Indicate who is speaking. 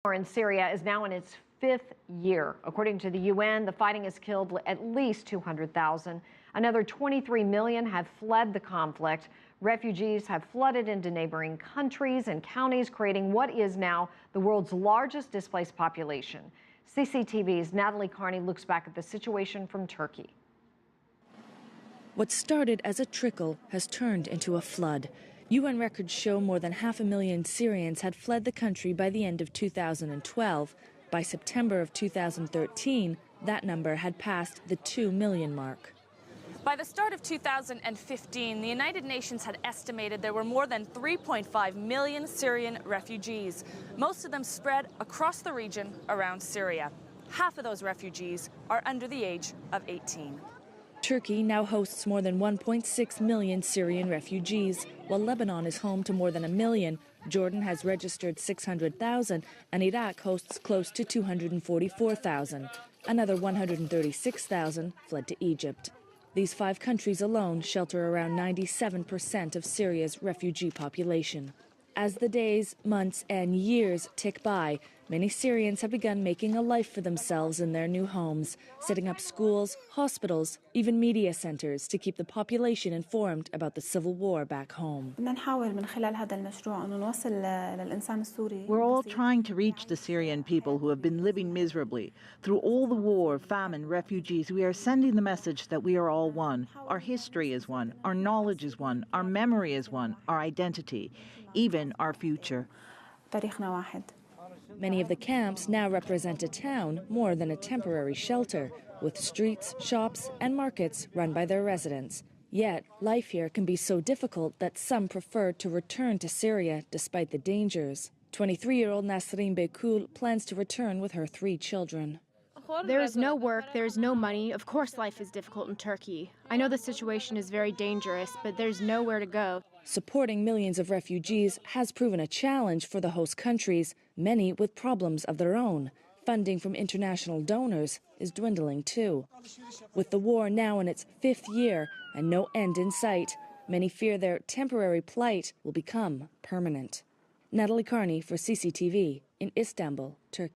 Speaker 1: War in Syria is now in its fifth year. According to the UN, the fighting has killed at least 200,000. Another 23 million have fled the conflict. Refugees have flooded into neighboring countries and counties, creating what is now the world's largest displaced population. CCTV's Natalie Carney looks back at the situation from Turkey.
Speaker 2: What started as a trickle has turned into a flood. UN records show more than 500,000 Syrians had fled the country by the end of 2012. By September of 2013, that number had passed the 2 million mark.
Speaker 3: By the start of 2015, the United Nations had estimated there were more than 3.5 million Syrian refugees, most of them spread across the region around Syria. Half of those refugees are under the age of 18.
Speaker 2: Turkey now hosts more than 1.6 million Syrian refugees, while Lebanon is home to more than 1 million. Jordan has registered 600,000, and Iraq hosts close to 244,000. Another 136,000 fled to Egypt. These 5 countries alone shelter around 97% of Syria's refugee population. As the days, months, and years tick by, many Syrians have begun making a life for themselves in their new homes, setting up schools, hospitals, even media centers to keep the population informed about the civil war back home.
Speaker 4: We're all trying to reach the Syrian people who have been living miserably. Through all the war, famine, refugees, we are sending the message that we are all one. Our history is one, our knowledge is one, our memory is one, our identity, even our future.
Speaker 2: Many of the camps now represent a town more than a temporary shelter, with streets, shops, and markets run by their residents. Yet, life here can be so difficult that some prefer to return to Syria despite the dangers. 23-year-old Nasrin Bekul plans to return with her 3 children.
Speaker 5: There is no work, there is no money. Of course life is difficult in Turkey. I know the situation is very dangerous, but there's nowhere to go.
Speaker 2: Supporting millions of refugees has proven a challenge for the host countries, many with problems of their own. Funding from international donors is dwindling too. With the war now in its 5th year and no end in sight, many fear their temporary plight will become permanent. Natalie Carney for CCTV in Istanbul, Turkey.